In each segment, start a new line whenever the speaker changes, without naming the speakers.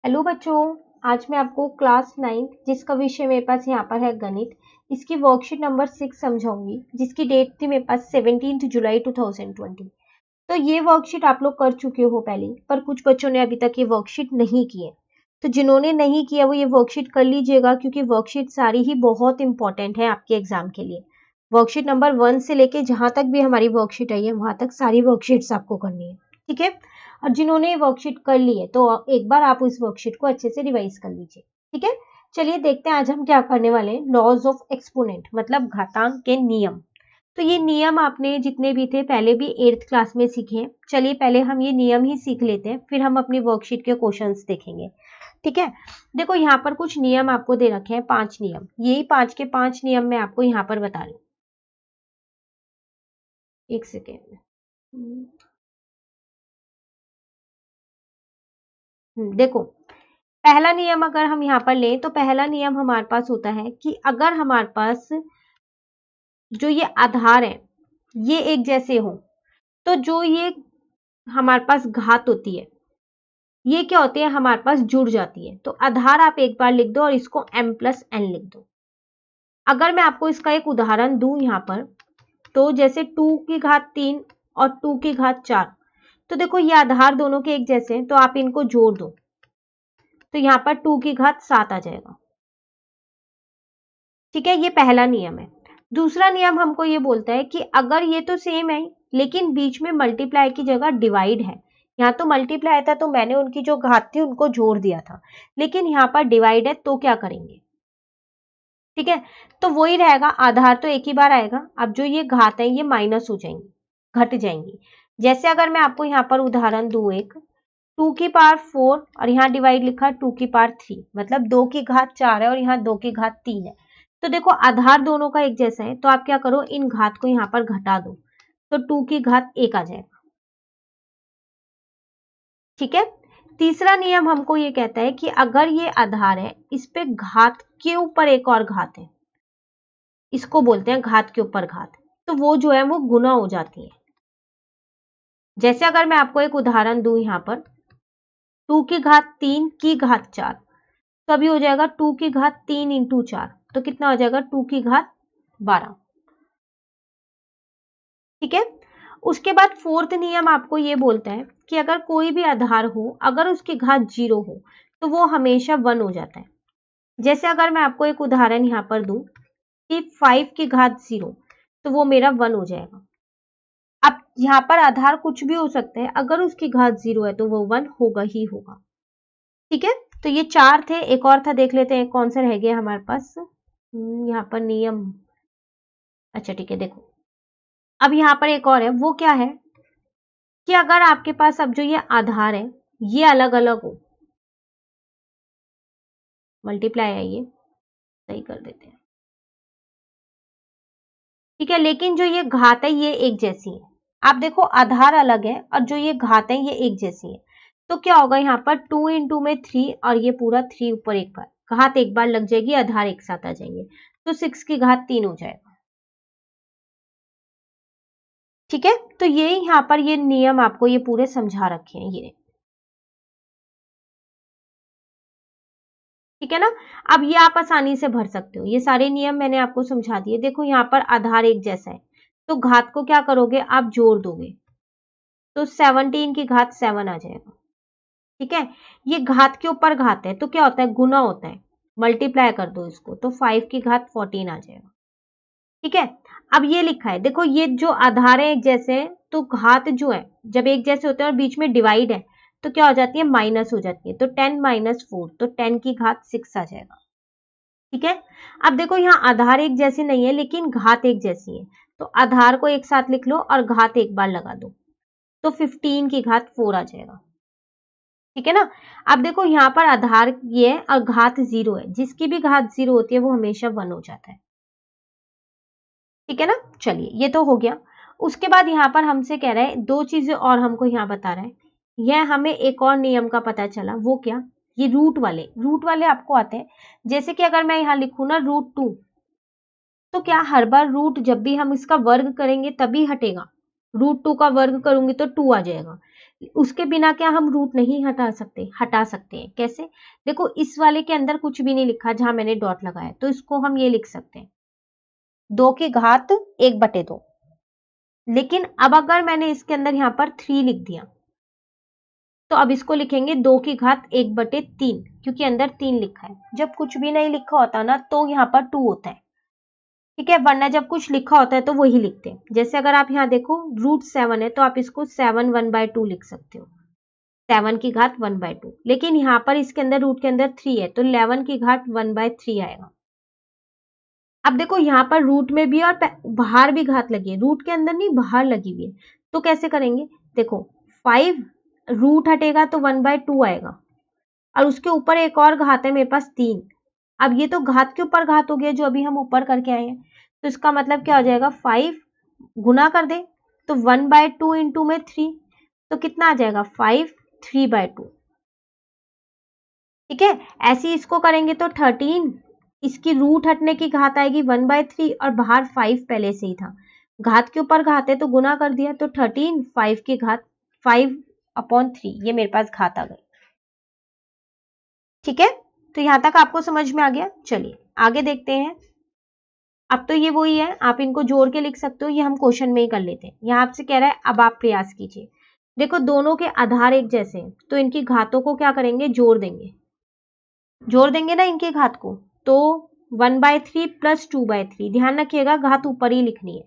Hello बच्चों। आज मैं आपको क्लास 9 जिसका विषय मेरे पास यहाँ पर है गणित, इसकी वर्कशीट नंबर 6 समझाऊंगी, जिसकी डेट थी मेरे पास 17 जुलाई 2020। तो ये वर्कशीट आप लोग कर चुके हो पहले, पर कुछ बच्चों ने अभी तक ये वर्कशीट नहीं की है। तो जिन्होंने नहीं किया वो ये वर्कशीट कर लीजिएगा, क्योंकि वर्कशीट सारी ही बहुत इंपॉर्टेंट है आपके एग्जाम के लिए। वर्कशीट नंबर 1 से लेके जहां तक भी हमारी वर्कशीट आई है वहां तक सारी वर्कशीट्स आपको करनी है, ठीक है। और जिन्होंने वर्कशीट कर ली है तो एक बार आप इस वर्कशीट को अच्छे से रिवाइज कर लीजिए, ठीक है। चलिए देखते हैं आज हम क्या करने वाले हैं। लॉज ऑफ एक्सपोनेंट मतलब घातांक के नियम। तो ये नियम आपने जितने भी थे पहले भी 8th क्लास में सीखे हैं। चलिए पहले हम ये नियम ही सीख लेते हैं, फिर हम अपनी वर्कशीट के क्वेश्चंस देखेंगे, ठीक है। देखो यहाँ पर कुछ नियम आपको दे रखे हैं, 5 नियम। यही 5 के 5 नियम मैं आपको यहाँ पर बता रही हूँ। एक सेकेंड। देखो, पहला नियम अगर हम यहाँ पर लें तो पहला नियम हमारे पास होता है कि अगर हमारे पास जो ये आधार है ये एक जैसे हो, तो जो ये हमारे पास घात होती है ये क्या होती है, हमारे पास जुड़ जाती है। तो आधार आप एक बार लिख दो और इसको m+n लिख दो। अगर मैं आपको इसका एक उदाहरण दूं यहाँ पर, तो जैसे 2 की घात 3 और 2 की घात 4, तो देखो ये आधार दोनों के एक जैसे हैं, तो आप इनको जोड़ दो तो यहाँ पर 2 की घात 7 आ जाएगा, ठीक है। ये पहला नियम है। दूसरा नियम हमको ये बोलता है कि अगर ये तो सेम है लेकिन बीच में मल्टीप्लाई की जगह डिवाइड है, यहाँ तो मल्टीप्लाई था तो मैंने उनकी जो घात थी उनको जोड़ दिया था, लेकिन यहाँ पर डिवाइड है तो क्या करेंगे, ठीक है। तो वही रहेगा, आधार तो एक ही बार आएगा। अब जो ये घात है ये माइनस हो जाएंगी, घट जाएंगी। जैसे अगर मैं आपको यहाँ पर उदाहरण दूं, एक 2 की पावर 4 और यहाँ डिवाइड लिखा 2 की पावर 3, मतलब 2 की घात 4 है और यहाँ 2 की घात 3 है। तो देखो आधार दोनों का एक जैसा है, तो आप क्या करो, इन घात को यहाँ पर घटा दो तो 2 की घात 1 आ जाएगा, ठीक है। तीसरा नियम हमको ये कहता है कि अगर ये आधार है, इस पे घात के ऊपर एक और घात है, इसको बोलते हैं घात के ऊपर घात, तो वो जो है वो गुना हो जाती है। जैसे अगर मैं आपको एक उदाहरण दूं यहाँ पर, 2 की घात 3 की घात 4, तो अभी हो जाएगा 2 की घात 3 इंटू 4, तो कितना हो जाएगा 2 की घात 12, ठीक है। उसके बाद फोर्थ नियम आपको ये बोलता है कि अगर कोई भी आधार हो, अगर उसकी घात 0 हो तो वो हमेशा 1 हो जाता है। जैसे अगर मैं आपको एक उदाहरण यहाँ पर दूं कि 5 की घात 0, तो वो मेरा 1 हो जाएगा। अब यहाँ पर आधार कुछ भी हो सकता है, अगर उसकी घात 0 है तो वो 1 होगा ही होगा, ठीक है। तो ये 4 थे, एक और था, देख लेते हैं कौन सा रह गया हमारे पास। यहाँ पर नियम, अच्छा ठीक है। देखो अब यहाँ पर एक और है, वो क्या है कि अगर आपके पास अब जो ये आधार है ये अलग अलग हो, मल्टीप्लाई है, ये सही कर देते हैं, ठीक है, लेकिन जो ये घात है ये एक जैसी है। आप देखो आधार अलग है और जो ये घात है ये एक जैसी है, तो क्या होगा, यहाँ पर 2 इंटू में 3 और ये पूरा 3 ऊपर एक बार, घात एक बार लग जाएगी, आधार एक साथ आ जाएंगे, तो 6 की घात 3 हो जाएगा, ठीक है। तो ये यहाँ पर ये नियम आपको ये पूरे समझा रखे हैं ये, ठीक है ना। अब ये आप आसानी से भर सकते हो, ये सारे नियम मैंने आपको समझा दिए। देखो यहाँ पर आधार एक जैसा है, तो घात को क्या करोगे, आप जोड़ दोगे तो 17 की घात 7 आ जाएगा, ठीक है। ये घात के ऊपर घात है तो क्या होता है, गुना होता है, मल्टीप्लाई कर दो इसको तो 5 की घात 14 आ जाएगा, ठीक है। अब ये लिखा है, देखो ये जो आधार है एक जैसे हैं तो घात जो है जब एक जैसे होते हैं और बीच में डिवाइड है तो क्या हो जाती है, माइनस हो जाती है, तो 10 माइनस 4, तो 10 की घात 6 आ जाएगा, ठीक है। अब देखो यहाँ आधार एक जैसी नहीं है लेकिन घात एक जैसी है, तो आधार को एक साथ लिख लो और घात एक बार लगा दो तो 15 की घात 4 आ जाएगा, ठीक है ना। अब देखो यहाँ पर आधार ये है और घात 0 है, जिसकी भी घात 0 होती है वो हमेशा 1 हो जाता है, ठीक है ना। चलिए ये तो हो गया। उसके बाद यहाँ पर हमसे कह रहा है दो चीजें और हमको यहाँ बता रहा है, यह हमें एक और नियम का पता चला, वो क्या, ये रूट वाले आपको आते हैं। जैसे कि अगर मैं यहाँ लिखूं ना √2, तो क्या हर बार रूट जब भी हम इसका वर्ग करेंगे तभी हटेगा, √2 का वर्ग करूंगी तो 2 आ जाएगा, उसके बिना क्या हम रूट नहीं हटा सकते? हटा सकते हैं। कैसे? देखो इस वाले के अंदर कुछ भी नहीं लिखा जहां मैंने डॉट लगाया, तो इसको हम ये लिख सकते हैं 2 की घात 1/2। लेकिन अब अगर मैंने इसके अंदर यहां पर 3 लिख दिया, तो अब इसको लिखेंगे 2 की घात 1/3, क्योंकि अंदर 3 लिखा है। जब कुछ भी नहीं लिखा होता ना तो यहाँ पर 2 होता है, ठीक है, वरना जब कुछ लिखा होता है तो वही लिखते हैं। जैसे अगर आप यहाँ देखो √7 है, तो आप इसको 7 1/2 लिख सकते हो, 7 की घात 1/2। लेकिन यहाँ पर इसके अंदर रूट के अंदर 3 है, तो 11 की घात 1/3 आएगा। अब देखो यहाँ पर रूट में भी और बाहर भी घात लगी है, रूट के अंदर नहीं बाहर लगी हुई है, तो कैसे करेंगे? देखो 5 रूट हटेगा तो 1/2 आएगा, और उसके ऊपर एक और घात है मेरे पास 3। अब ये तो घात के ऊपर घात हो गया जो अभी हम ऊपर करके आए हैं, तो इसका मतलब क्या हो जाएगा? 5 गुना कर दे तो 1/2 इंटू में 3, तो कितना आ जाएगा? 5 3/2। ठीक है, ऐसे ही इसको करेंगे तो 13, इसकी रूट हटने की घात आएगी 1/3, और बाहर 5 पहले से ही था, घात के ऊपर घात है तो गुना कर दिया, तो 13 5 की घात 5/3, ये मेरे पास घात आ गई। ठीक है, तो यहां तक आपको समझ में आ गया। चलिए आगे देखते हैं। अब तो ये वही है, आप इनको जोड़ के लिख सकते हो, ये हम क्वेश्चन में ही कर लेते हैं। यहाँ आपसे कह रहा है अब आप प्रयास कीजिए। देखो दोनों के आधार एक जैसे हैं, तो इनकी घातों को क्या करेंगे? जोड़ देंगे। जोड़ देंगे ना इनकी घात को, तो 1/3 प्लस 2/3, ध्यान रखिएगा घात ऊपर ही लिखनी है,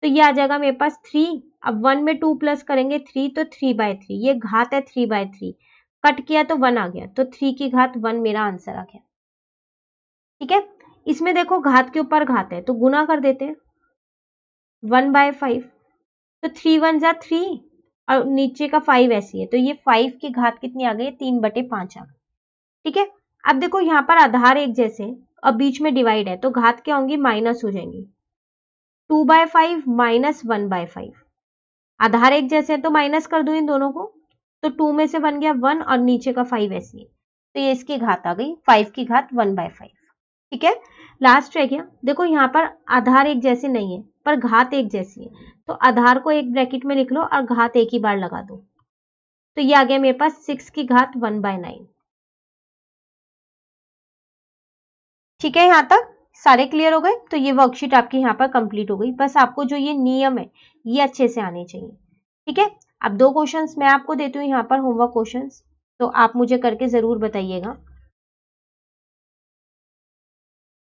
तो ये आ जाएगा मेरे पास 3। अब 1 में 2 प्लस करेंगे 3, तो 3/3, ये घात है 3/3, कट किया तो 1 आ गया, तो 3 की घात 1 मेरा आंसर आ गया। ठीक है, इसमें देखो घात के ऊपर घात है तो गुना कर देते हैं 1/5, तो 3 1 जा 3, और नीचे का 5 ऐसी है, तो ये 5 की घात कितनी आ गई? 3/5 आ गई। ठीक है, अब देखो यहाँ पर आधार एक जैसे हैं, अब बीच में डिवाइड है, तो घात क्या होंगी? माइनस हो जाएंगी। 2/5 माइनस 1/5, आधार एक जैसे हैं तो माइनस कर दूं इन दोनों को, तो 2 में से बन गया 1, और नीचे का 5 ऐसी है, तो ये इसकी घात आ गई 5 की घात 1/5। ठीक है, लास्ट रह गया। देखो यहाँ पर आधार एक जैसे नहीं है पर घात एक जैसी है, तो आधार को एक ब्रैकेट में लिख लो और घात एक ही बार लगा दो, तो ये आ गया मेरे पास 6 की घात 1/9। ठीक है, यहाँ तक सारे क्लियर हो गए? तो ये वर्कशीट आपकी यहाँ पर कंप्लीट हो गई। बस आपको जो ये नियम है ये अच्छे से आने चाहिए। ठीक है, अब 2 क्वेश्चंस मैं आपको देती हूँ यहाँ पर होमवर्क क्वेश्चंस, तो आप मुझे करके जरूर बताइएगा।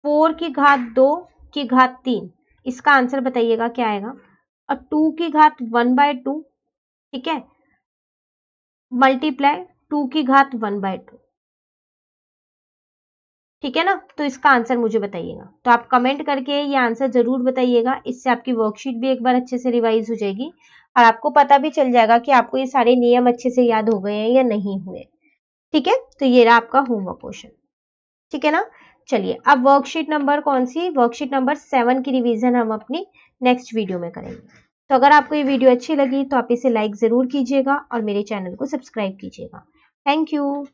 4 की घात 2 की घात 3, इसका आंसर बताइएगा क्या आएगा। और 2 की घात 1/2, ठीक है, मल्टीप्लाई 2 की घात 1/2, ठीक है ना, तो इसका आंसर मुझे बताइएगा। तो आप कमेंट करके ये आंसर जरूर बताइएगा, इससे आपकी वर्कशीट भी एक बार अच्छे से रिवाइज हो जाएगी, और आपको पता भी चल जाएगा कि आपको ये सारे नियम अच्छे से याद हो गए हैं या नहीं हुए। ठीक है, तो ये रहा आपका होमवर्क क्वेश्चन। ठीक है ना, चलिए अब वर्कशीट नंबर कौन सी? वर्कशीट नंबर 7 की रिवीजन हम अपनी नेक्स्ट वीडियो में करेंगे। तो अगर आपको ये वीडियो अच्छी लगी तो आप इसे लाइक जरूर कीजिएगा और मेरे चैनल को सब्सक्राइब कीजिएगा। Thank you.